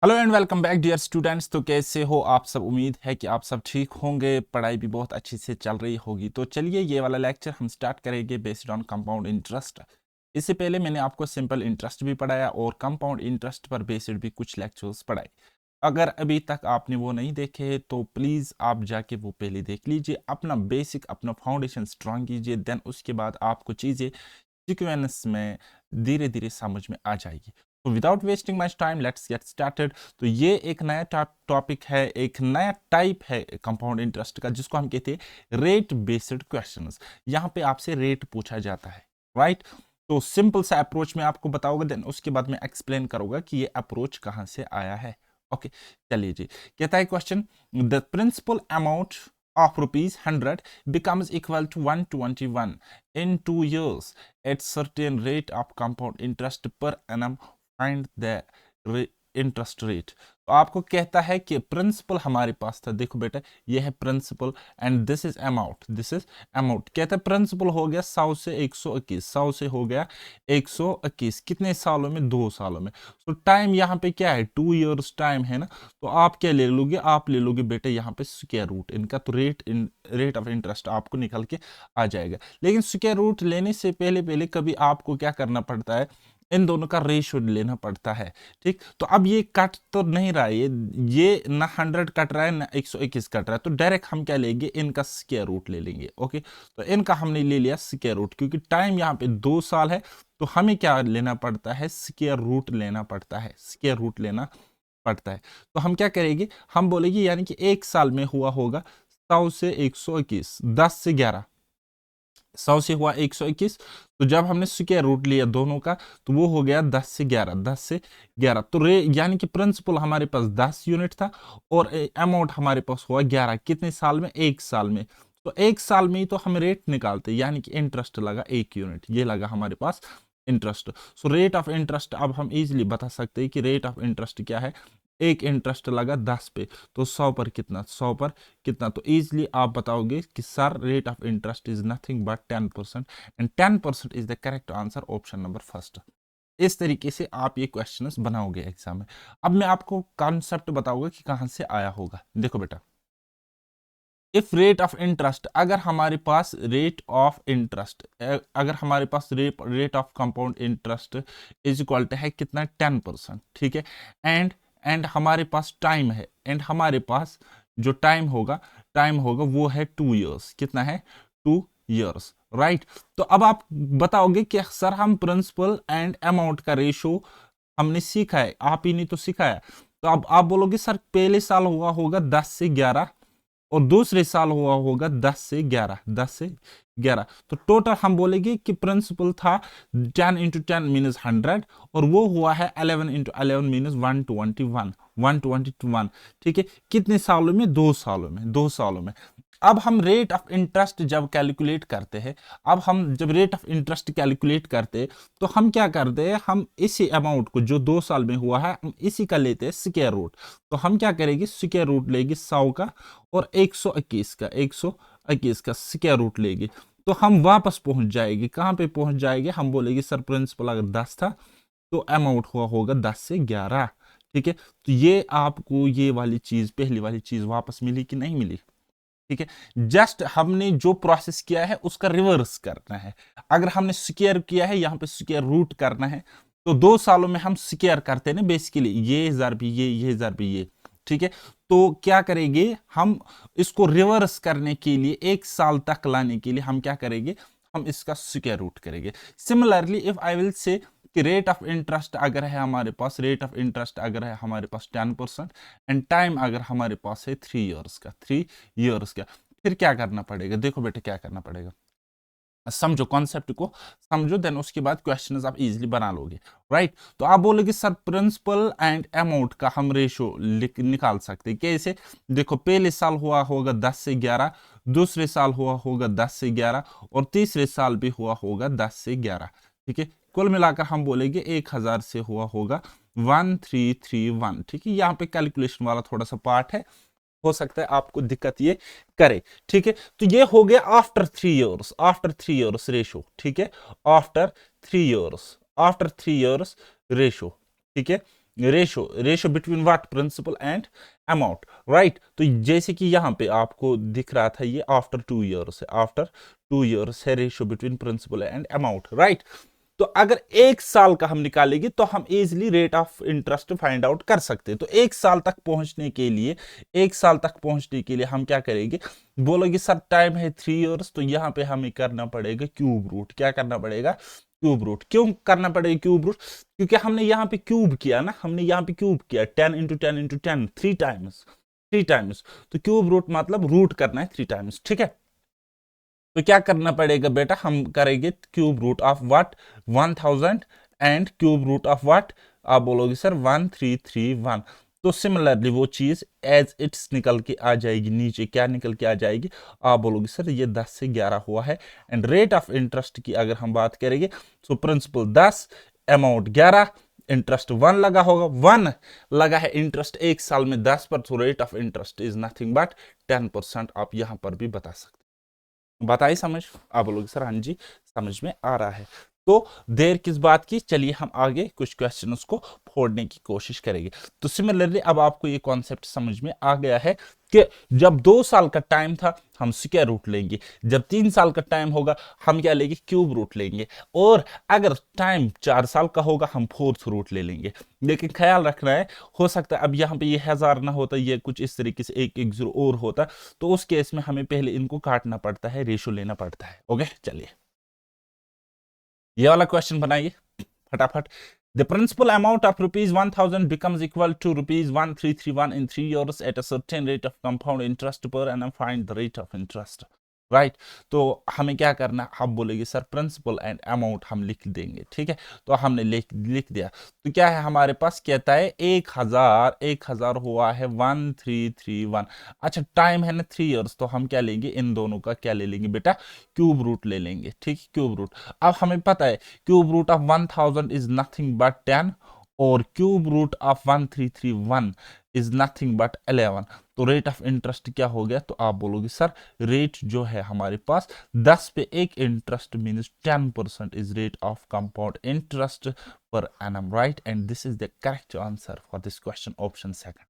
Hello and welcome back dear students. तो कैसे हो आप सब? उम्मीद है कि आप सब ठीक होंगे, पढ़ाई भी बहुत अच्छी से चल रही होगी। तो चलिए ये वाला लेक्चर हम स्टार्ट करेंगे बेस्ड ऑन कंपाउंड इंटरेस्ट। इससे पहले मैंने आपको सिंपल इंटरेस्ट भी पढ़ाया और कंपाउंड इंटरेस्ट पर बेस्ड भी कुछ लेक्चर्स पढ़ाए। अगर अभी तक आपने वो नहीं देखे तो प्लीज़ आप जाके वो पहले देख लीजिए, अपना बेसिक अपना फाउंडेशन स्ट्रांग कीजिए, देन उसके बाद आपको चीज़ें सीक्वेंस में धीरे धीरे समझ में आ जाएगी। तो without wasting much time let's get started. तो ये एक नया टॉपिक है, एक नया टाइप है कंपाउंड इंटरेस्ट का, जिसको हम कहते हैं रेट बेस्ड क्वेश्चंस। यहाँ पे आपसे रेट पूछा जाता है, राइट? तो सिंपल सा अप्रोच में आपको बताऊंगा, देन उसके बाद मैं एक्सप्लेन करूंगा कि ये अप्रोच कहाँ से आया है। ओके, चलिए जी। कहता है question, the principal amount of rupees 100 becomes equal to 121 in 2 years at certain rate of compound interest per annum. Find the interest rate. तो आपको कहता है कि प्रिंसिपल हमारे पास था, देखो बेटा ये है principal and this is amount, this is amount. कहता है प्रिंसिपल हो गया 100 से 121, 100 से हो गया 121, कितने सालों में? 2 सालों में। तो टाइम यहाँ पे क्या है? 2 इयर्स टाइम है ना। तो आप क्या ले लोगे? आप ले लोगे बेटा यहाँ पे स्क्वायर रूट इनका। तो रेट ऑफ इंटरेस्ट आपको निकल के आ जाएगा। लेकिन स्क्वायर रूट लेने से पहले पहले कभी आपको क्या करना पड़ता है? इन दोनों का रेशियो लेना पड़ता है, ठीक? तो अब ये कट तो नहीं रहा है, ये ना 100 कट रहा है ना 121 कट रहा है, तो डायरेक्ट हम क्या लेंगे? इनका स्क्वायर रूट ले लेंगे। ओके, तो इनका हमने ले लिया स्क्वायर रूट, क्योंकि टाइम यहाँ पे 2 साल है, तो हमें क्या लेना पड़ता है? स्क्वायर रूट लेना पड़ता है, स्क्वायर रूट लेना पड़ता है। तो हम क्या करेंगे? हम बोलेंगे यानी कि 1 साल में हुआ होगा 100 से 121, 10 से 11, 100 से हुआ 121। तो जब हमने स्क्वायर रूट लिया दोनों का, तो वो हो गया 10 से 11, 10 से 11। तो यानी कि प्रिंसिपल हमारे पास 10 यूनिट था और अमाउंट हमारे पास हुआ 11। कितने साल में? 1 साल में। तो 1 साल में ही तो हम रेट निकालते, यानी कि इंटरेस्ट लगा 1 यूनिट, ये लगा हमारे पास interest. So rate of interest अब हम इजीली बता सकते हैं कि रेट ऑफ इंटरेस्ट क्या है। एक इंटरेस्ट लगा 10 पे, तो 100 पर कितना? 100 पर कितना? तो इजीली आप बताओगे कि sir rate of interest is nothing but 10%, and 10% is the correct answer, option number first. इस तरीके से आप ये क्वेश्चंस बनाओगे एग्जाम में। अब मैं आपको कॉन्सेप्ट बताऊंगा कि कहां से आया होगा। देखो बेटा, इफ रेट ऑफ इंटरेस्ट, अगर हमारे पास रेट ऑफ इंटरेस्ट, अगर हमारे पास rate of compound interest is equal to है कितना? 10%, ठीक है। एंड हमारे पास टाइम है, एंड हमारे पास जो टाइम होगा वो है 2 इयर्स। कितना है? 2 इयर्स, राइट? तो अब आप बताओगे कि सर हम प्रिंसिपल एंड अमाउंट का रेशो हमने सीखा है, आप ही ने तो सिखाया। तो अब आप बोलोगे सर पहले साल हुआ होगा 10 से 11 और दूसरे साल हुआ होगा 10 से 11, 10 से 11। तो टोटल हम बोलेंगे कि प्रिंसिपल था 10 इंटू 10 मीनस 100, और वो हुआ है 11 इंटू 11 मीनस 121, 121, ठीक है। कितने सालों में? 2 सालों में, 2 सालों में। अब हम रेट ऑफ इंटरेस्ट जब कैलकुलेट करते हैं, अब हम जब रेट ऑफ इंटरेस्ट कैलकुलेट करते हैं, तो हम क्या करते हैं? हम इसी अमाउंट को जो 2 साल में हुआ है, हम इसी का लेते हैं स्क्वायर रूट। तो हम क्या करेंगे? स्क्वायर रूट लेंगे 100 का और 121 का, 121 का स्क्वायर रूट लेंगे। तो हम वापस पहुंच जाएंगे, कहां पे पहुंच जाएंगे? हम बोलेंगे सर प्रिंसिपल अगर 10 था तो अमाउंट हुआ होगा 10 से 11, ठीक है। तो ये आपको ये वाली चीज, पहली वाली चीज वापस मिली कि नहीं मिली? ठीक है। जस्ट हमने जो प्रोसेस किया है उसका रिवर्स करना है। अगर हमने स्क्वायर किया है, यहां पे स्क्वायर रूट करना है, तो 2 सालों में हम स्क्वायर करते हैं ना बेसिकली, ये हजार भी ये हजार भी ये, ठीक है। तो क्या करेंगे हम? इसको रिवर्स करने के लिए 1 साल तक लाने के लिए हम क्या करेंगे? हम इसका स्क्वायर रूट करेंगे। Similarly if I will say कि रेट ऑफ इंटरेस्ट अगर है हमारे पास, रेट ऑफ इंटरेस्ट अगर है हमारे पास 10%, एंड टाइम अगर हमारे पास है 3 इयर्स का, 3 इयर्स का, फिर क्या करना पड़ेगा? देखो बेटे क्या करना पड़ेगा, समझो कॉन्सेप्ट को, समझो, देन उसके बाद क्वेश्चंस आप इजीली बना लोगे, राइट? तो आप बोलोगे सर प्रिंसिपल एंड अमाउंट का हम रेशो निकाल सकते हैं कैसे? देखो पहले साल हुआ होगा 10 से 11, दूसरे साल हुआ होगा 10 से 11, और तीसरे साल भी हुआ होगा 10 से 11, ठीक है। कुल मिलाकर हम बोलेंगे 1000 से हुआ होगा 1331, ठीक है। यहाँ पे कैलकुलेशन वाला थोड़ा सा पार्ट है, हो सकता है आपको दिक्कत ये करे, ठीक है। तो ये हो गया after 3 years, after 3 years ratio, ठीक है। After 3 years, after 3 years ratio, ठीक है। Ratio between what, principal and amount, right. तो जैसे कि यहाँ पे आपको दिख रहा था ये आफ्टर 2 इयर्स है, आफ्टर 2 इयर्स है ratio between principal and amount, right. तो अगर 1 साल का हम निकालेंगे तो हम easily rate of interest find out कर सकते हैं। तो 1 साल तक पहुंचने के लिए, 1 साल तक पहुंचने के लिए हम क्या करेंगे, बोलोगे सर टाइम है 3 इयर्स, तो यहाँ पे हमें करना पड़ेगा क्यूब रूट। क्या करना पड़ेगा, क्यूब रूट। क्यों करना पड़ेगा क्यूब रूट, क्योंकि हमने यहाँ पे क्यूब किया ना, हमने यहाँ पे क्यूब किया 10 × 10 × 10 3 टाइम्स। तो क्यूब रूट मतलब रूट करना है 3 टाइम्स, ठीक है। तो क्या करना पड़ेगा बेटा, हम करेंगे cube root of what, 1000 and cube root of what, आप बोलोगे सर 1331। तो सिमिलरली वो चीज एज इट्स निकल के आ जाएगी नीचे। क्या निकल के आ जाएगी, आप बोलोगे सर ये 10 से 11 हुआ है। एंड रेट ऑफ इंटरेस्ट की अगर हम बात करेंगे, सो प्रिंसिपल 10, अमाउंट 11, इंटरेस्ट 1 लगा होगा, 1 लगा है इंटरेस्ट 1 साल में 10 पर, तो rate of interest is nothing but 10%। आप यहां पर भी बता सकते, बताइए समझ। आप बोलोगे सर हाँ जी समझ में आ रहा है। तो देर किस बात की, चलिए हम आगे कुछ क्वेश्चंस को फोड़ने की कोशिश करेंगे। तो सिमिलरली अब आपको ये कॉन्सेप्ट समझ में आ गया है कि जब 2 साल का टाइम था हम स्क्वायर रूट लेंगे, जब 3 साल का टाइम होगा हम क्या लेंगे, क्यूब रूट लेंगे, और अगर टाइम 4 साल का होगा हम फोर्थ रूट ले लेंगे। लेकिन ख्याल रखना है, हो सकता है अब यहाँ पे ये 1000 ना होता, ये कुछ इस तरीके से 110 और होता, तो उस केस में हमें पहले इनको काटना पड़ता है, रेशो लेना पड़ता है। ओके चलिए ये वाला क्वेश्चन बनाइए फटाफट। The principal amount of rupees 1000 becomes equal to rupees 1331 in 3 years at a certain rate of compound interest per annum. Find the rate of interest. Right तो हमें क्या करना, आप बोलेंगे सर प्रिंसिपल एंड अमाउंट हम लिख देंगे, ठीक है। तो हमने लिख दिया। तो क्या है हमारे पास, कहता है 1000 हुआ है 1331। अच्छा टाइम है ना 3 इयर्स, तो हम क्या लेंगे, इन दोनों का क्या ले लेंगे बेटा, क्यूब रूट ले लेंगे, ठीक है क्यूब रूट। अब हमें पता है cube root of 1000 is nothing but 10, और cube root of 1331 is nothing but 11। तो रेट ऑफ इंटरेस्ट क्या हो गया, तो आप बोलोगे सर रेट जो है हमारे पास 10 पे एक interest means 10% is rate of compound interest per annum, right. And this is the correct answer for this question, option second.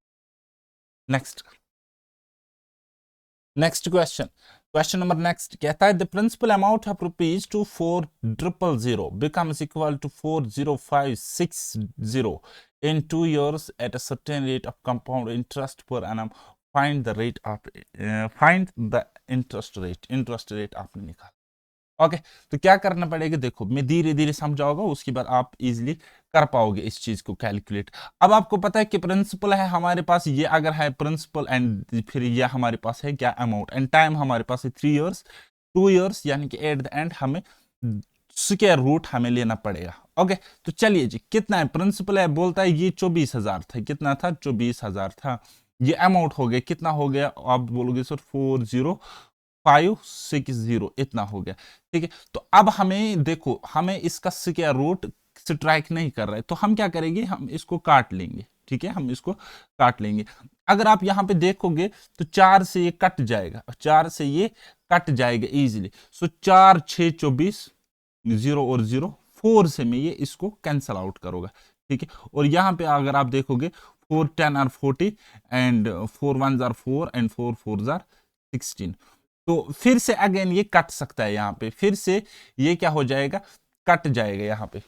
Next question number next कहता है the principal amount of rupees 24,000 becomes equal to 40560 in 2 years at a certain rate of compound interest per annum. Find the rate of find the interest rate आपने निकाला। Okay तो क्या करना पड़ेगा, देखो मैं धीरे धीरे समझाऊंगा, उसके बाद आप इजीली कर पाओगे इस चीज को कैलकुलेट। अब आपको पता है कि प्रिंसिपल है हमारे पास, ये अगर है प्रिंसिपल एंड फिर ये हमारे पास है क्या अमाउंट, एंड टाइम हमारे पास है 3 इयर्स, 2 इयर्स, यानी कि एट द एंड हमें स्क्वायर रूट हमें लेना पड़ेगा। ओके तो चलिए जी, कितना है प्रिंसिपल है, बोलता है ये 24,000 था, कितना था 24,000 था। ये अमाउंट हो गया, कितना हो गया, आप बोलोगे सर 40560 इतना हो गया, ठीक है। तो अब हमें देखो, हमें इसका स्क्वायर रूट स्ट्राइक नहीं कर रहा है, तो हम क्या करेंगे, हम इसको काट लेंगे, ठीक है, हम इसको काट लेंगे। अगर आप यहां पे देखोगे तो 4 से ये कट जाएगा, 4 से ये कट जाएगा इजीली। सो 4 6 24, 0 और 0, 4 से मैं ये इसको कैंसल आउट करूंगा, ठीक है। और यहां पे अगर आप देखोगे 4 10 are 40 and 4 1 are 4 and 4 4 are 16। तो फिर से अगेन ये कट सकता है, यहां पे फिर से ये क्या हो जाएगा, कट जाएगा यहां पे,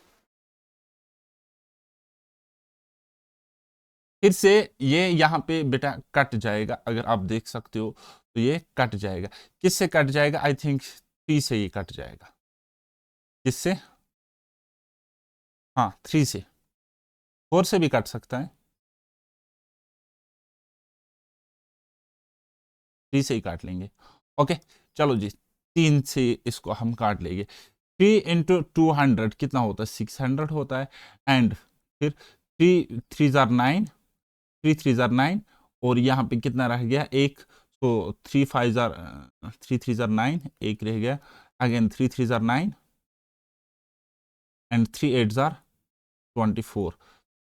फिर से ये यहां पे बेटा कट जाएगा, अगर आप देख सकते हो तो ये कट जाएगा। किससे कट जाएगा, आई थिंक 3 से ये कट जाएगा। किससे, हाँ 3 से, 4 से भी कट सकता है, 3 से ही काट लेंगे। ओके चलो जी, 3 से इसको हम काट लेंगे। 3 × 200 कितना होता है, 600 होता है। एंड फिर 3 3 9, 3 3 9, और यहाँ पे कितना रह गया एक, तो 3 3 9, एक रह गया, अगेन 3 3 9 एंड 3 8 24।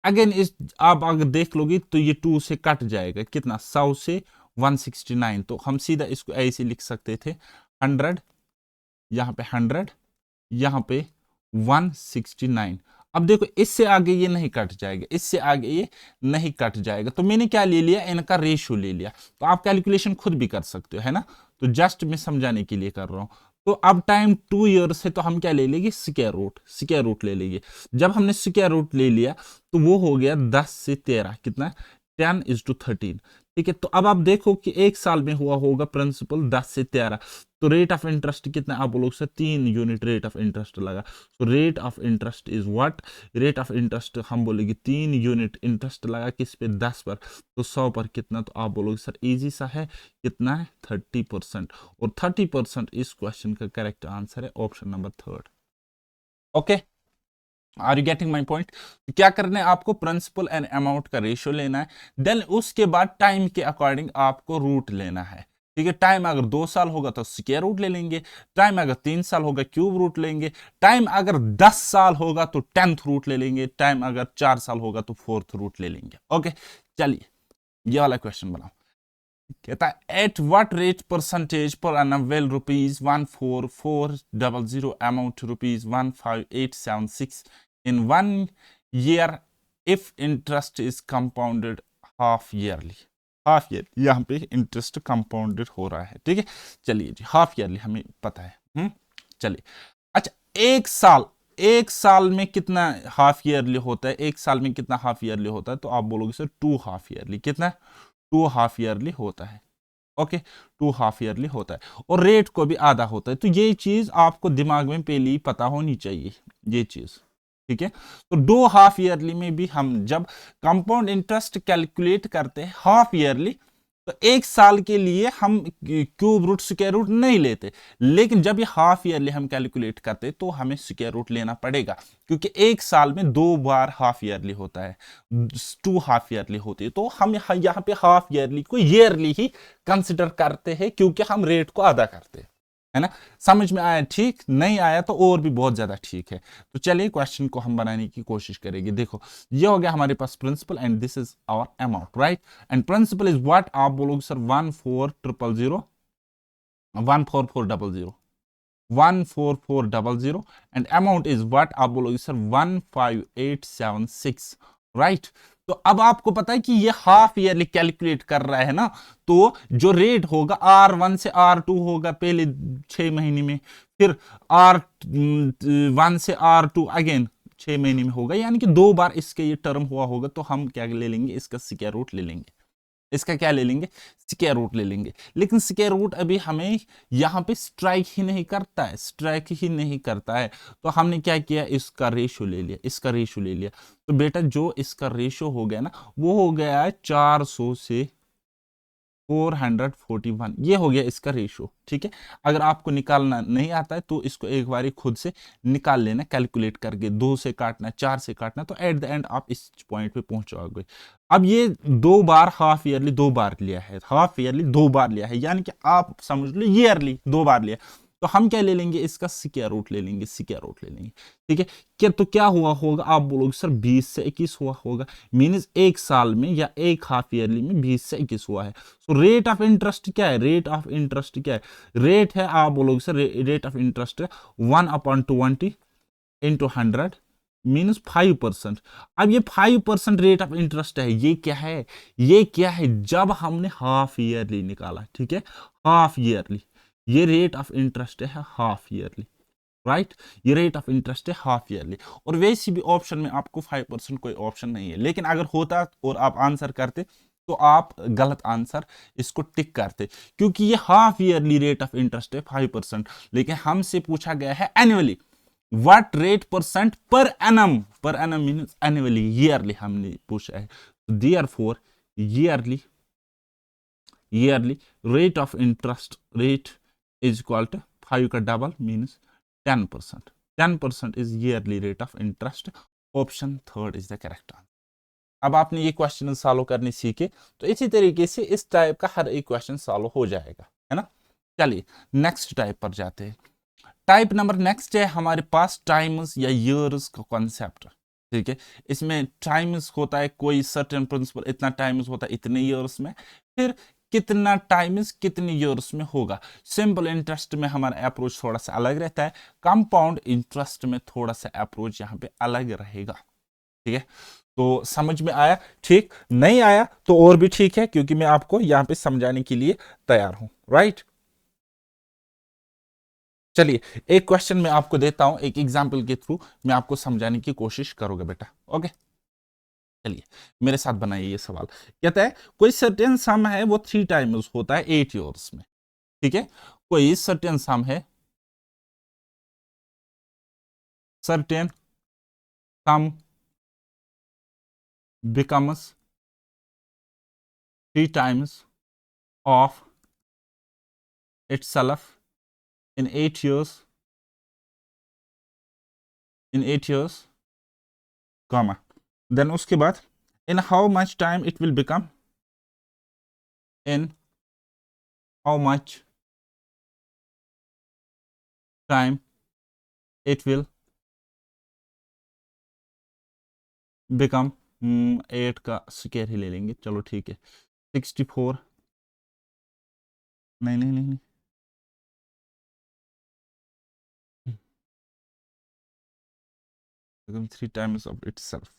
अगेन इस आप अगर देख लोगे तो ये 2 से कट जाएगा, कितना 100 से 169। तो हम सीधा इसको ऐसे लिख सकते थे 100, यहाँ पे 100, यहाँ पे 169। अब देखो इससे आगे ये नहीं कट जाएगा, इससे आगे ये नहीं कट जाएगा, तो मैंने क्या ले लिया, इनका रेशियो ले लिया। तो आप कैलकुलेशन खुद भी कर सकते हो, है ना, तो जस्ट मैं समझाने के लिए कर रहा हूं। तो अब टाइम 2 ईयर्स है, तो हम क्या ले लेंगे, स्क्वायर रूट ले लेंगे। जब हमने स्क्वायर रूट ले लिया तो वो हो गया 10 से 13, कितना, 10:13। ठीक है, तो अब आप देखो कि एक साल में हुआ होगा प्रिंसिपल 10 से 13, तो रेट ऑफ इंटरेस्ट कितना, आप बोलोगे sir 3 unit rate of interest लगा। तो rate of interest is what, rate of interest हम बोलेंगे 3 यूनिट इंटरेस्ट लगा किस पे, 10 पर, तो 100 पर कितना, तो आप बोलोगे सर इजी सा है, कितना है 30%, और 30% इस क्वेश्चन का करेक्ट आंसर है option number 3। Okay, are you getting my point. क्या करना है आपको, प्रिंसिपल एंड अमाउंट का रेशियो लेना है, देन उसके बाद टाइम के अकॉर्डिंग आपको रूट लेना है। ठीक है, टाइम अगर 2 साल होगा तो स्क्वायर रूट ले लेंगे, टाइम अगर 3 साल होगा क्यूब रूट लेंगे, टाइम अगर 10 साल होगा तो 10th रूट ले लेंगे, टाइम अगर 4 साल होगा तो 4th रूट ले लेंगे। ओके, चलिए ये वाला क्वेश्चन बनाओ। कहता है एट व्हाट रेट परसेंटेज पर annum will ₹14400 amount to ₹15876 in 1 year if interest is compounded half yearly। Half year यहाँ पे इंटरेस्ट कंपाउंडेड हो रहा है। ठीक है, चलिए जी, हाफ ईयरली हमें पता है। चलिए, अच्छा एक साल में कितना हाफ ईयरली होता है, एक साल में कितना हाफ ईयरली होता है, तो आप बोलोगे सर 2 हाफ ईयरली, कितना 2 हाफ ईयरली होता है। ओके, 2 हाफ ईयरली होता है, और रेट को भी आधा होता है। तो ये चीज आपको दिमाग में पहले ही पता होनी चाहिए, ये चीज। ठीक है, तो 2 हाफ ईयरली में भी हम जब कंपाउंड इंटरेस्ट कैलकुलेट करते हैं हाफ ईयरली, तो एक साल के लिए हम क्यूब रूट स्क्वायर रूट नहीं लेते, लेकिन जब ये हाफ ईयरली हम कैलकुलेट करते तो हमें स्क्वायर रूट लेना पड़ेगा, क्योंकि एक साल में 2 बार हाफ ईयरली होता है, 2 हाफ ईयरली होती है, तो हम यहाँ पे हाफ ईयरली को ईयरली ही कंसिडर करते हैं, क्योंकि हम रेट को अदा करते हैं, है ना। समझ में आया, ठीक, नहीं आया तो और भी बहुत ज्यादा ठीक है। तो चलिए क्वेश्चन को हम बनाने की कोशिश करेंगे। देखो ये हो गया हमारे पास principal and this is our amount, right, and principal is what, आप बोलोगे sir 14400 14400 and amount is what, आप बोलोगे सर 15876, राइट। तो अब आपको पता है कि ये हाफ ईयरली कैलकुलेट कर रहा है ना, तो जो रेट होगा R1 से R2 होगा पहले 6 महीने में, फिर R1 से R2 अगेन 6 महीने में होगा, यानी कि 2 बार इसके ये टर्म हुआ होगा, तो हम क्या ले लेंगे, इसका स्क्वायर रूट ले लेंगे, इसका क्या ले लेंगे, स्क्वायर रूट ले लेंगे। लेकिन स्क्वायर रूट अभी हमें यहाँ पे स्ट्राइक ही नहीं करता है, तो हमने क्या किया, इसका रेशियो ले लिया, तो बेटा जो इसका रेशियो हो गया ना, वो हो गया है 400 से 441, ये हो गया इसका रेशियो। ठीक है, अगर आपको निकालना नहीं आता है तो इसको एक बार खुद से निकाल लेना, कैलकुलेट करके 2 से काटना, 4 से काटना, तो एट द एंड आप इस पॉइंट पे पहुंच जाओगे। अब ये 2 बार हाफ ईयरली 2 बार लिया है, हाफ ईयरली 2 बार लिया है, यानी कि आप समझ लो ईयरली 2 बार लिया, तो हम क्या ले लेंगे, इसका स्क्वायर रूट ले लेंगे, ठीक है। क्या तो क्या हुआ होगा, आप बोलोगे सर 20 से 21 हुआ होगा, मीन्स एक साल में या एक हाफ ईयरली में 20 से 21 हुआ है। तो रेट ऑफ इंटरेस्ट क्या है, रेट है, आप बोलोगे सर रेट ऑफ इंटरेस्ट है 1/20 इंटू 100 मीन्स 5%। अब ये 5% रेट ऑफ इंटरेस्ट है, ये क्या है, जब हमने हाफ ईयरली निकाला, ठीक है, हाफ ईयरली, ये रेट ऑफ इंटरेस्ट है हाफ ईयरली, राइट, ये रेट ऑफ इंटरेस्ट है हाफ ईयरली। और वैसे भी ऑप्शन में आपको 5% कोई ऑप्शन नहीं है, लेकिन अगर होता और आप आंसर करते तो आप गलत आंसर इसको टिक करते, क्योंकि ये half yearly rate of interest है 5%, लेकिन हमसे पूछा गया है annually, what rate percent per annum, means annually, yearly हमने पूछा है, therefore yearly rate of interest rate is equal to 5 का double means 10%, 10% is yearly rate of interest, option 3 is the correct answer. अब आपने ये क्वेश्चन सॉल्व करने सीखे, तो इसी तरीके से इस टाइप का हर एक क्वेश्चन सॉल्व हो जाएगा, है ना। चलिए नेक्स्ट टाइप पर जाते हैं। टाइप नंबर नेक्स्ट है हमारे पास टाइम्स या ईयर्स का कॉन्सेप्ट, ठीक है। इसमें टाइम्स होता है कोई सर्टेन प्रिंसिपल, इतना टाइम्स होता है इतने ईयर्स में, फिर कितना टाइम्स कितने ईयर्स में होगा। सिंपल इंटरेस्ट में हमारा अप्रोच थोड़ा सा अलग रहता है, कंपाउंड इंटरेस्ट में थोड़ा सा अप्रोच यहाँ पे अलग रहेगा। ठीक है, तो समझ में आया? ठीक, नहीं आया तो और भी ठीक है, क्योंकि मैं आपको यहाँ पे समझाने के लिए तैयार हूं। राइट, चलिए एक क्वेश्चन मैं आपको देता हूं, एक एग्जाम्पल के थ्रू मैं आपको समझाने की कोशिश करूंगा बेटा। ओके, चलिए मेरे साथ बनाइए ये सवाल। कहता है कोई सर्टेन सम है वो 3 टाइम्स होता है 8 ईयर्स में। ठीक है, कोई सर्टेन सम है, certain some becomes 3 times of itself in 8 years, in 8 years, comma, then उसके बाद in how much time it will become, in how much time it will become, 8 का स्क्वायर ही ले लेंगे, चलो ठीक है, 64, नहीं नहीं नहीं नहीं, 3 times of itself,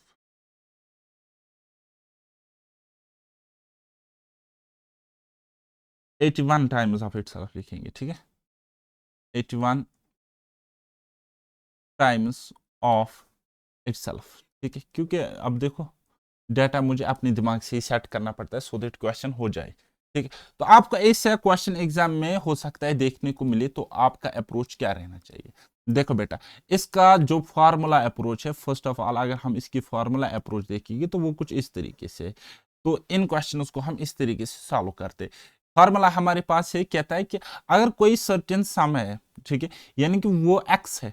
81 times of itself लिखेंगे। ठीक है, 81 times of itself। ठीक है, क्योंकि अब देखो डाटा मुझे अपने दिमाग से ही सेट करना पड़ता है, सो दैट क्वेश्चन हो जाए। ठीक है, तो आपका ऐसा क्वेश्चन एग्जाम में हो सकता है देखने को मिले, तो आपका अप्रोच क्या रहना चाहिए? देखो बेटा, इसका जो फार्मूला अप्रोच है, फर्स्ट ऑफ ऑल अगर हम इसकी फार्मूला अप्रोच देखेंगे तो वो कुछ इस तरीके से है। तो इन क्वेश्चंस को हम इस तरीके से सॉल्व करते। फार्मूला हमारे पास है, कहता है कि अगर कोई सर्टेन सम है, ठीक है, यानी कि वो एक्स है,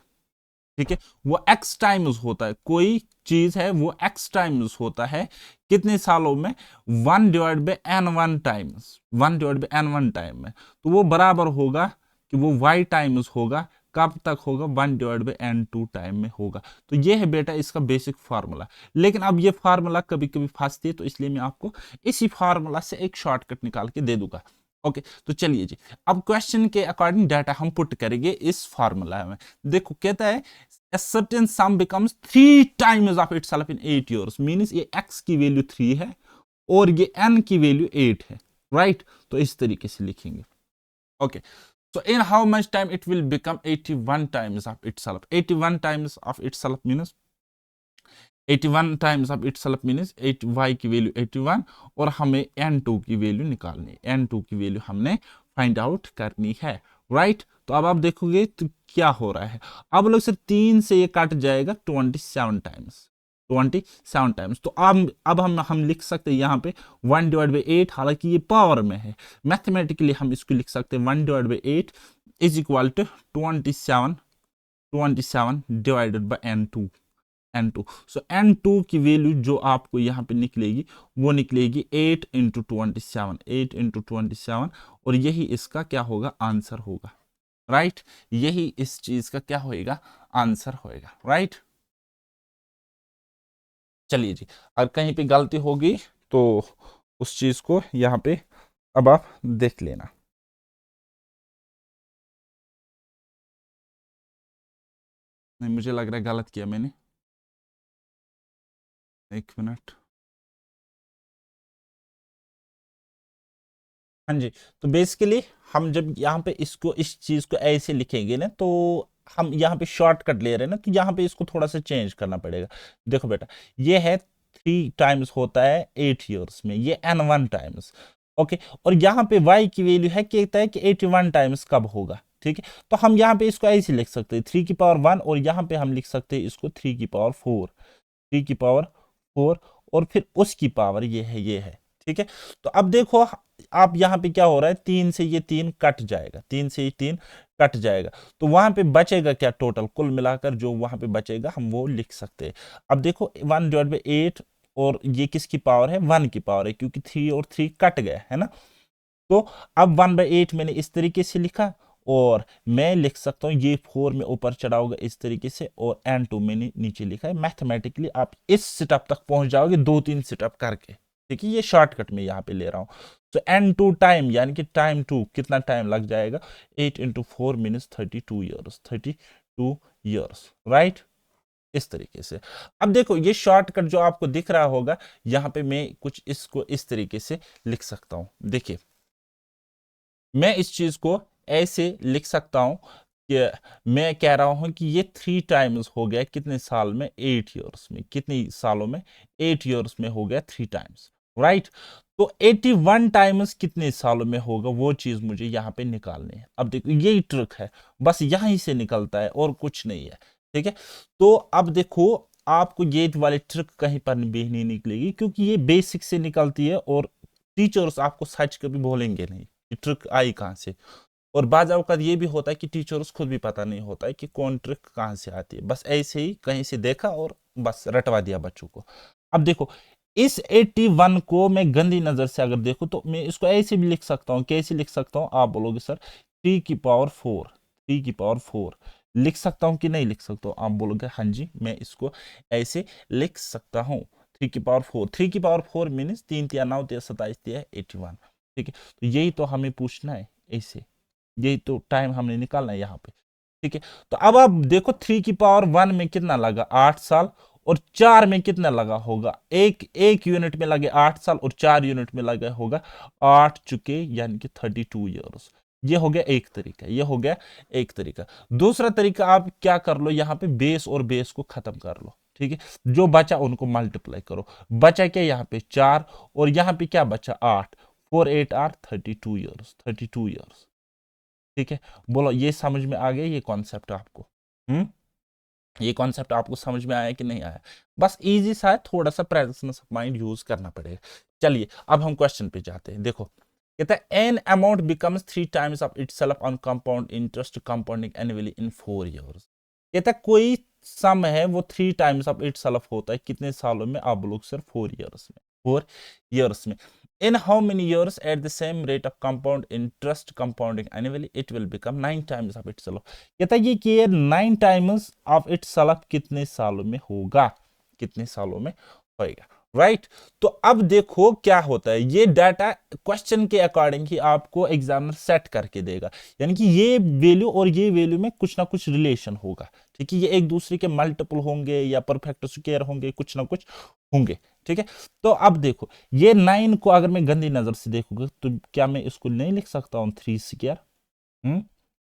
ठीक है, वो एक्स टाइम्स होता है, कोई चीज है वो एक्स टाइम्स होता है, कितने सालों में? 1/n1 टाइम्स, 1/n1 टाइम में, तो वो बराबर होगा कि वो y टाइम्स होगा, कब तक होगा? 1/n2 टाइम में होगा। तो ये है बेटा इसका बेसिक फार्मूला। लेकिन अब ये फार्मूला कभी कभी फंसती है, तो इसलिए मैं आपको इसी फार्मूला से एक शॉर्टकट निकाल के दे दूंगा। ओके, तो चलिए जी, अब क्वेश्चन के अकॉर्डिंग डाटा हम पुट करेंगे इस फार्मूला में। देखो कहता है a certain sum becomes 3 times of itself in 8 years, means ये x की वैल्यू 3 है और ये n की वैल्यू 8 है। राइट, तो इस तरीके से लिखेंगे। Okay, so in how much time it will become 81 times of itself? 81 times of itself means 81 times of itself means 8 y की वैल्यू 81 और हमें n2 की वैल्यू निकालनी है, n2 की वैल्यू हमने फाइंड आउट करनी है। राइट, तो अब आप देखोगे तो क्या हो रहा है, अब लोग सर 3 से ये कट जाएगा 27 टाइम्स, 27 टाइम्स। तो अब हम लिख सकते हैं यहाँ पे 1/8, हालांकि ये पावर में है, मैथमेटिकली हम इसको लिख सकते हैं 1/8 is equal to 27 divided by n2, n2। So n2 की वैल्यू जो आपको यहाँ पे निकलेगी वो निकलेगी 8 इंटू 27, 8 इंटू 27, और यही इसका क्या होगा? आंसर होगा। राइट, यही इस चीज का क्या होएगा? आंसर होएगा। राइट, चलिए जी, अगर कहीं पे गलती होगी तो उस चीज को यहाँ पे अब आप देख लेना। नहीं, मुझे लग रहा है गलत किया मैंने, एक मिनट। हाँ जी, तो बेसिकली हम जब यहाँ पे इसको इस चीज को ऐसे लिखेंगे ना, तो हम यहाँ पे शॉर्टकट ले रहे हैं ना, तो यहाँ पे इसको थोड़ा सा चेंज करना पड़ेगा। देखो बेटा, ये है 3 टाइम्स होता है 8 ईयर्स में, ये n1 टाइम्स। ओके, और यहाँ पे y की वैल्यू है, कहता है कि 81 टाइम्स कब होगा। ठीक है, तो हम यहाँ पे इसको ऐसे लिख सकते हैं 3 की पावर 1, और यहाँ पे हम लिख सकते हैं इसको 3 की पावर 4, 3 की पावर 4, और फिर उसकी पावर ये है, ये है। ठीक है, तो अब देखो आप यहाँ पे क्या हो रहा है, 3 से ये 3 कट जाएगा, 3 से ये 3 कट जाएगा, तो वहां पे बचेगा क्या? टोटल कुल मिलाकर जो वहां पे बचेगा हम वो लिख सकते हैं। अब देखो 1/8, और ये किसकी पावर है? 1 की पावर है, क्योंकि 3 और 3 कट गया है ना। तो अब 1/8 मैंने इस तरीके से लिखा, और मैं लिख सकता हूँ ये 4 में ऊपर चढ़ा होगा इस तरीके से, और n2 मैंने नीचे लिखा है। मैथमेटिकली आप इस स्टेप तक पहुंच जाओगे 2-3 स्टेप करके। ठीक है, ये शॉर्टकट में यहाँ पे ले रहा हूँ। तो n2 टाइम यानी कि टाइम 2 कितना टाइम लग जाएगा, 8 × 4 मीन्स 32 ईयर्स, 32 ईयर्स, राइट। इस तरीके से अब देखो ये शॉर्टकट जो आपको दिख रहा होगा, यहां पे मैं कुछ इसको इस तरीके से लिख सकता हूं। देखिए मैं इस चीज को ऐसे लिख सकता हूं कि मैं कह रहा हूं कि ये 3 टाइम्स हो गया कितने साल में, 8 ईयर्स में, कितने सालों में, 8 ईयर्स में हो गया 3 टाइम्स, राइट। तो 81 टाइम्स कितने सालों में होगा, वो चीज मुझे यहाँ पे निकालनी है। अब देखो यही ट्रिक है, बस यहीं से निकलता है और कुछ नहीं है, ठीक है। तो अब देखो आपको ये वाली ट्रिक कहीं पर भी नहीं निकलेगी, क्योंकि ये बेसिक से निकलती है और टीचर्स आपको सच कभी बोलेंगे नहीं कि ट्रिक आई कहाँ से। और बाज़ औक़ात ये भी होता है कि टीचर्स खुद भी पता नहीं होता है कि कौन ट्रिक कहाँ से आती है, बस ऐसे ही कहीं से देखा और बस रटवा दिया बच्चों को। अब देखो इस 81 को मैं गंदी नजर से अगर देखूं तो मैं इसको ऐसे भी लिख सकता हूं, कैसे लिख सकता हूं, आप बोलोगे सर 3 की पावर 4, 3 की पावर 4 लिख सकता हूं कि नहीं लिख सकता हूं, आप बोलोगे हाँ जी मैं इसको ऐसे लिख सकता हूं, 3 की पावर 4, 3 की पावर 4 मीन्स 3 3 9 3 27 3 81, ठीक है। तो यही तो हमें पूछना है, ऐसे यही तो टाइम हमने निकालना है यहाँ पे, ठीक है। तो अब आप देखो 3 की पावर 1 में कितना लगा, 8 साल, और 4 में कितना लगा होगा, एक यूनिट में लगे 8 साल और 4 यूनिट में लगा होगा 8 चुके यानी कि 32 ईयर्स। ये हो गया एक तरीका, ये हो गया एक तरीका। दूसरा तरीका आप क्या कर लो, यहाँ पे बेस और बेस को खत्म कर लो, ठीक है। जो बचा उनको मल्टीप्लाई करो, बचा क्या यहाँ पे 4 और यहाँ पे क्या बचा 8, 4 8 आर 32 ईयर्स, 32 ईयर्स, ठीक है। बोलो ये समझ में आ गया ये कॉन्सेप्ट आपको, ये कॉन्सेप्ट आपको समझ में आया कि नहीं आया, बस इजी सा है, थोड़ा सा प्रेजेंस ऑफ माइंड यूज करना पड़ेगा। चलिए अब हम क्वेश्चन पे जाते हैं। देखो कहता है an amount becomes 3 times of itself on compound interest compounding annually in 4 years. कहता है कोई सम है वो 3 टाइम्स ऑफ इटसेल्फ होता है कितने सालों में, आप लोग सर 4 ईयर्स में, 4 ईयर्स में। In how many years at the same rate of compound interest compounding annually it will become 9 times of itself। कहता है ये कि 9 टाइम्स ऑफ itself कितने सालों में होगा, कितने सालों में होएगा, राइट। तो अब देखो क्या होता है, ये डाटा क्वेश्चन के अकॉर्डिंग ही आपको एग्जामिनर सेट करके देगा, यानी कि ये वैल्यू और ये वैल्यू में कुछ ना कुछ रिलेशन होगा, ठीक है। ये एक दूसरे के मल्टीपल होंगे या परफेक्ट स्क्वायर होंगे, कुछ ना कुछ होंगे, ठीक है। तो अब देखो ये 9 को अगर मैं गंदी नजर से देखूंगा तो क्या मैं इसको नहीं लिख सकता हूं 3 स्क्वायर,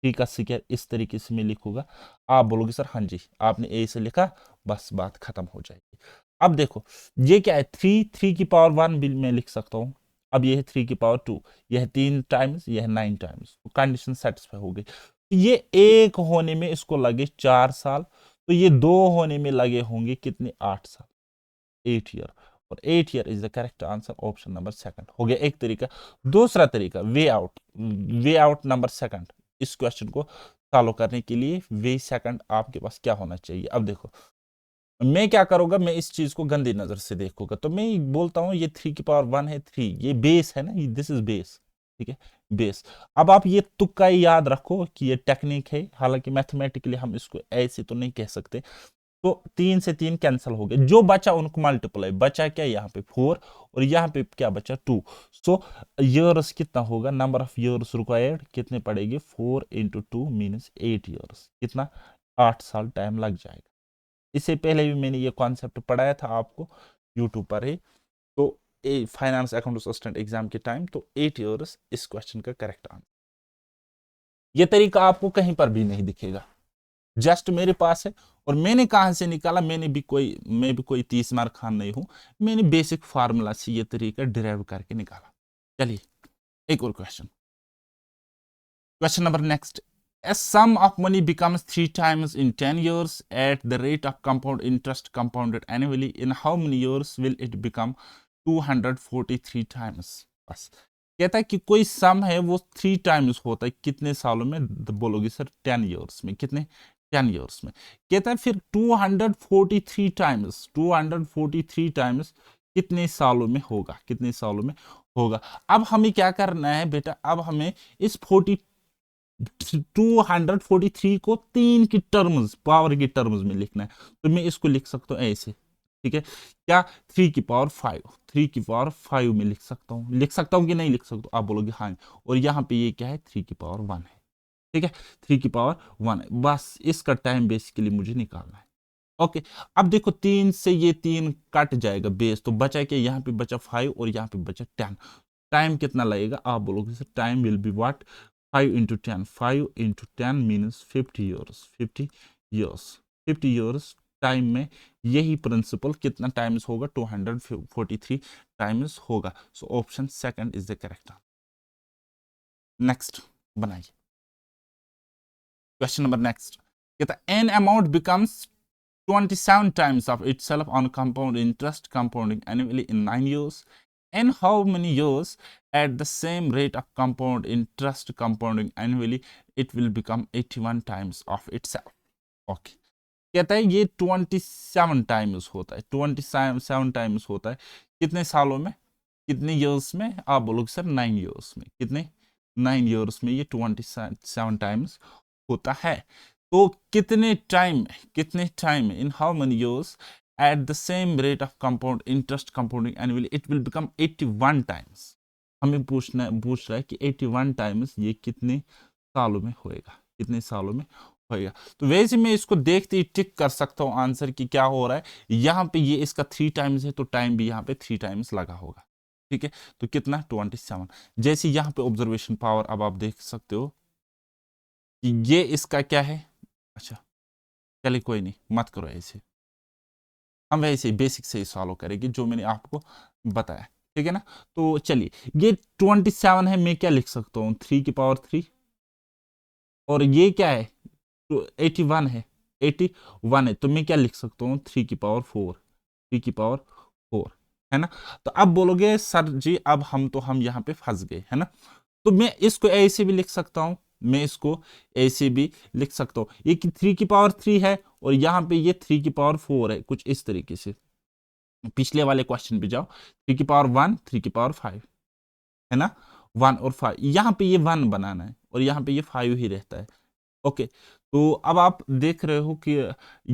3 का स्क्वायर इस तरीके से मैं लिखूंगा, आप बोलोगे सर हाँ जी आपने ए से लिखा, बस बात खत्म हो जाएगी। अब देखो ये क्या है 3 की पावर 1 भी मैं लिख सकता हूं, अब ये है 3 की पावर 2, यह है 3 टाइम्स, यह है 9 टाइम्स, कंडीशन सेटिस्फाई हो गई। ये एक होने में इसको लगे 4 साल, तो ये 2 होने में लगे होंगे कितने 8 साल, 8 ईयर, और 8 year is the correct answer, option number second हो गया एक तरीका। दूसरा तरीका वे आउट नंबर सेकंड, इस क्वेश्चन को सॉल्व करने के लिए वे सेकंड आपके पास क्या होना चाहिए। अब देखो मैं क्या करूंगा, मैं इस चीज को गंदी नजर से देखूंगा, तो मैं बोलता हूं ये 3 की पावर 1 है, 3 ये बेस है ना, दिस इज बेस, ठीक है, बेस। अब आप ये तुक्का याद रखो कि ये टेक्निक है, हालांकि मैथमेटिकली हम इसको ऐसे तो नहीं कह सकते। तो 3 से 3 कैंसिल हो गए, जो बचा उनको मल्टीप्लाई, बचा क्या यहाँ पे 4 और यहाँ पे क्या बचा 2। सो ईयर्स कितना होगा, नंबर ऑफ ईयर्स रिक्वायर्ड कितने पड़ेंगे, 4 × 2 मीन्स 8 ईयर्स, कितना 8 साल टाइम लग जाएगा। इससे पहले भी मैंने ये कॉन्सेप्ट पढ़ाया था आपको यूट्यूब पर ही, तो फाइनेंस अकाउंट असिस्टेंट एग्जाम के टाइम, तो 8 ईयर्स इस क्वेश्चन का करेक्ट आंसर। ये तरीका आपको कहीं पर भी नहीं दिखेगा, जस्ट मेरे पास है। और मैंने कहां से निकाला, मैं भी कोई 30 मार्क खान नहीं हूं, मैंने बेसिक फार्मूला से ये तरीका डिराइव करके निकाला। चलिए एक और question, question number next. A sum of money becomes 3 times in 10 years at the rate of compound interest compounded annually. In how many years will it become 243 times? बस कहता है कि कोई सम है वो 3 टाइम्स होता है कितने सालों में, बोलोगे सर 10 ईयर्स में, कितने 10 ईयर्स में। कहता है फिर 243 टाइम्स, 243 टाइम्स कितने सालों में होगा, कितने सालों में होगा। अब हमें क्या करना है बेटा, अब हमें इस 243 को 3 की टर्म्स, पावर की टर्म्स में लिखना है। तो मैं इसको लिख सकता हूं ऐसे ठीक है, क्या 3 की पावर 5, 3 की पावर 5 में लिख सकता हूँ कि नहीं लिख सकता हूँ, आप बोलोगे हाँ। और यहाँ पे ये क्या है, 3 की पावर 1 है। ठीक है, 3 की पावर 1 है, बस इसका टाइम बेसिकली मुझे निकालना है। ओके, अब देखो 3 से ये 3 कट जाएगा बेस, तो बचा क्या, यहाँ पे बचा 5 और यहाँ पे बचा 10। टाइम कितना लगेगा, आप बोलोगे sir time will be what, 5 × 10, 5 × 10 means 50 years, 50 years time में यही प्रिंसिपल कितना टाइम्स होगा, 243 टाइम्स होगा। So option second is the correct. Next बनाइए क्वेश्चन नंबर नेक्स्ट, कहता an amount becomes 27 times of itself on compound interest compounding annually in 9 years. And how many years at the same rate of compound interest compounding annually it will become 81 times of itself. Okay. कहता है ये 27 times होता है, 27 times होता है कितने सालों में, कितने ईयर्स में, आप बोलोगे सर 9 ईयर्स में। कितने, 9 ईयर्स में ये 27 टाइम्स होता है। तो कितने time in how many years at the same rate of compound interest compounding annually it will become 81 times. हमें पूछ रहा है कि 81 टाइम्स ये कितने सालों में होएगा, कितने सालों में होएगा। तो वैसे मैं इसको देखते ही टिक कर सकता हूँ आंसर की क्या हो रहा है, यहाँ पे ये इसका 3 टाइम्स है तो टाइम भी यहाँ पे 3 टाइम्स लगा होगा। ठीक है, तो कितना 27। जैसे यहाँ पे ऑब्जर्वेशन पावर, अब आप देख सकते हो कि ये इसका क्या है। अच्छा चलिए कोई नहीं, मत करो ऐसे, हम वैसे बेसिक से ही सॉल्व करेंगे जो मैंने आपको बताया। ठीक है ना, तो चलिए ये 27 है, मैं क्या लिख सकता हूँ 3 की पावर 3, और ये क्या है 81 है, 81 है, तो मैं क्या लिख सकता हूँ 3 की पावर 4, 3 की पावर 4 है ना। तो अब बोलोगे सर जी अब हम यहाँ पे फंस गए है ना, तो मैं इसको ऐसे भी लिख सकता हूं, मैं इसको ऐसे भी लिख सकता हूं, ये 3 की पावर 3 है और यहां पे ये 3 की पावर 4 है, कुछ इस तरीके से। पिछले वाले क्वेश्चन पे जाओ, 3 की पावर 1, 3 की पावर 5 है ना, 1 और 5, यहां पे ये 1 बनाना है और यहां पे ये 5 ही रहता है। ओके, तो अब आप देख रहे हो कि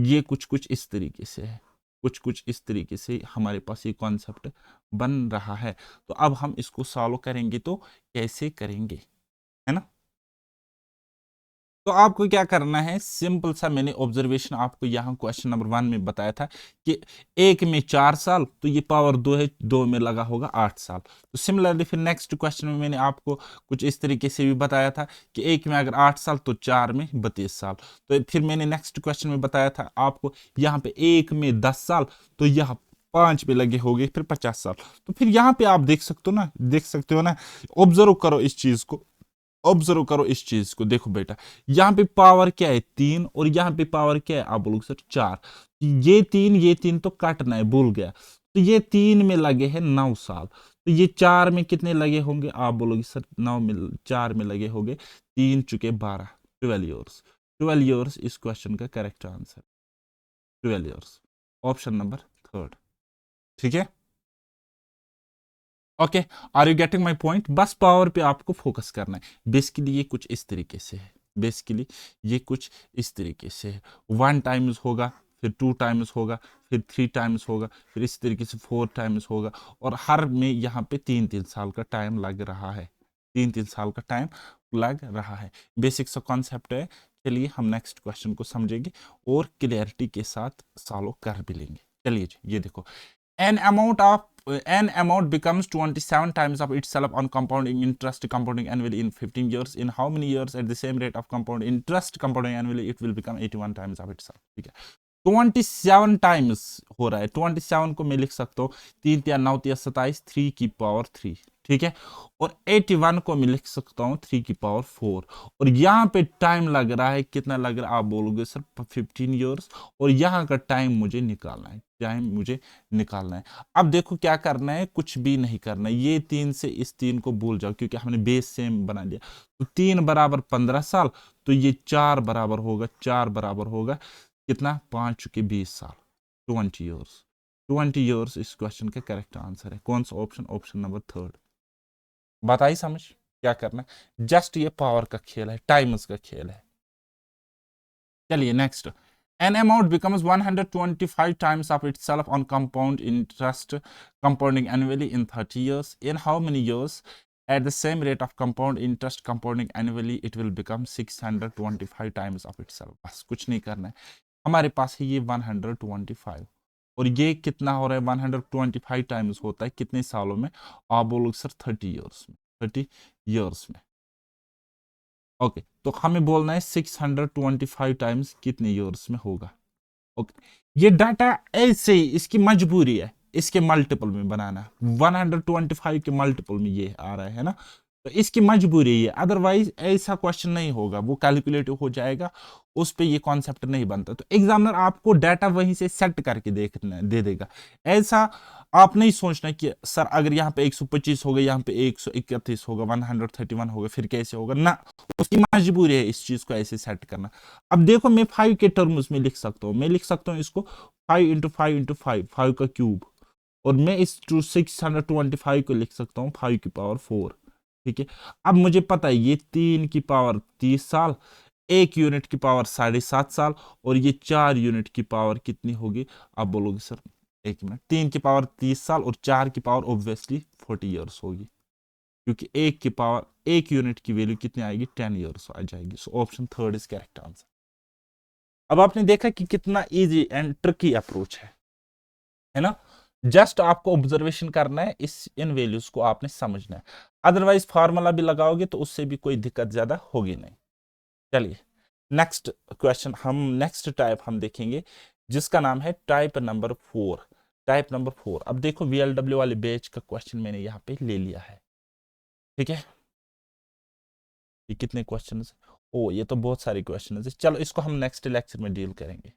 ये कुछ कुछ इस तरीके से है, कुछ कुछ इस तरीके से हमारे पास ये कॉन्सेप्ट बन रहा है। तो अब हम इसको सॉल्व करेंगे तो कैसे करेंगे, है ना। तो आपको क्या करना है, सिंपल सा मैंने ऑब्जर्वेशन आपको यहाँ क्वेश्चन नंबर 1 में बताया था कि 1 में 4 साल, तो ये पावर 2 है, 2 में लगा होगा 8 साल। तो सिमिलरली फिर नेक्स्ट क्वेश्चन में मैंने आपको कुछ इस तरीके से भी बताया था कि 1 में अगर 8 साल तो 4 में 32 साल। तो फिर मैंने नेक्स्ट क्वेश्चन में बताया था आपको यहाँ पे 1 में 10 साल, तो यहाँ 5 में लगे होंगे फिर 50 साल। तो फिर यहाँ पे आप देख सकते हो ना, ऑब्जर्व करो इस चीज को, ऑब्जर्व करो इस चीज को, देखो बेटा यहाँ पे पावर क्या है 3 और यहाँ पे पावर क्या है, आप बोलोगे सर 4, ये तीन तो काटना है, भूल गया। तो ये 3 में लगे हैं 9 साल, तो ये 4 में कितने लगे होंगे, आप बोलोगे सर 9 में 4 में लगे होंगे 3 चुके 12, 12 ईयर्स। 12 ईयर्स इस क्वेश्चन का correct answer, 12 years, option number 3। ठीक है, okay, are you getting my point. बस पावर पे आपको फोकस करना है। बेसिकली ये कुछ इस तरीके से है, बेसिकली ये कुछ इस तरीके से है, 1 टाइम्स होगा, फिर 2 टाइम्स होगा, फिर 3 टाइम्स होगा, फिर इस तरीके से 4 टाइम्स होगा, और हर में यहाँ पे 3-3 साल का टाइम लग रहा है, 3-3 साल का टाइम लग रहा है। बेसिक सा कॉन्सेप्ट है। चलिए हम नेक्स्ट क्वेश्चन को समझेंगे और क्लियरिटी के साथ सॉल्व कर भी लेंगे। चलिए ये देखो, an amount becomes 27 times of itself on compounding interest compounding annually in 15 years. In how many years at the same rate of compound interest compounding annually it will become 81 times of itself. ठीक है, 27 times हो रहा है, 27 को मैं लिख सकता हूँ 3 × 9 = 27, 3 की पावर 3। ठीक है, और 81 को मैं लिख सकता हूँ 3 की पावर 4, और यहाँ पे टाइम लग रहा है, कितना लग रहा है, आप बोलोगे सर 15 ईयर्स, और यहाँ का टाइम मुझे निकालना है, टाइम मुझे निकालना है। अब देखो क्या करना है, कुछ भी नहीं करना है, ये 3 से इस 3 को भूल जाओ क्योंकि हमने बेस सेम बना लिया। तो 3 बराबर 15 साल, तो ये 4 बराबर होगा, 4 बराबर होगा कितना, 5 चुके 20 साल, 20 ईयर्स। 20 ईयर्स इस क्वेश्चन का करेक्ट आंसर है। कौन सा ऑप्शन, ऑप्शन नंबर 3। बताइए समझ क्या करना है, जस्ट ये पावर का खेल है, टाइम्स का खेल है। चलिए next, an amount becomes 125 times of itself on compound interest compounding annually in 30 years. In how many years at the same rate of compound interest compounding annually it will become 625 times of itself? बस कुछ नहीं करना है, हमारे पास है ये 125 और ये कितना हो रहा है 125 टाइम्स होता है कितने सालों में? आप बोलोगे सर 30 इयर्स में, 30 इयर्स में। ओके तो हमें बोलना है 625 टाइम्स कितने ईयर्स में होगा। ओके ये डाटा ऐसे ही इसकी मजबूरी है इसके मल्टीपल में बनाना, 125 के मल्टीपल में ये आ रहा है ना, तो इसकी मजबूरी है, अदरवाइज ऐसा क्वेश्चन नहीं होगा, वो कैलकुलेटिव हो जाएगा, उस पे ये कॉन्सेप्ट नहीं बनता। तो एग्जामिनर आपको डाटा वहीं से सेट करके देखना दे देगा। ऐसा आप नहीं सोचना कि सर अगर यहाँ पे 125 होगा यहाँ पे 131 होगा 131 होगा फिर कैसे होगा ना, उसकी मजबूरी है इस चीज को ऐसे सेट करना। अब देखो मैं 5 के टर्म्स में लिख सकता हूँ, मैं लिख सकता हूँ इसको 5 इंटू 5 इंटू 5, 5 का क्यूब, और मैं इस 625 को लिख सकता हूँ 5 की पावर 4। ठीक है, अब मुझे पता है ये 3 की पावर 30 साल, 1 यूनिट की पावर 7.5 साल, और ये 4 यूनिट की पावर कितनी होगी? आप बोलोगे सर एक मिनट, 3 की पावर 30 साल और 4 की पावर ऑब्वियसली 40 ईयर्स होगी, क्योंकि 1 की पावर 1 यूनिट की वैल्यू कितनी आएगी? 10 ईयर्स आ जाएगी। So option 3 is correct answer. अब आपने देखा कि कितना इजी एंड ट्रिकी अप्रोच है ना, जस्ट आपको ऑब्जर्वेशन करना है, इस इन वैल्यूज को आपने समझना है, अदरवाइज फार्मूला भी लगाओगे तो उससे भी कोई दिक्कत ज्यादा होगी नहीं। चलिए नेक्स्ट क्वेश्चन, हम नेक्स्ट टाइप हम देखेंगे जिसका नाम है टाइप नंबर 4। टाइप नंबर 4, अब देखो VLW वाले बैच का क्वेश्चन मैंने यहाँ पे ले लिया है। ठीक है, ये कितने क्वेश्चन? ओ ये तो बहुत सारे क्वेश्चन है, चलो इसको हम नेक्स्ट लेक्चर में डील करेंगे।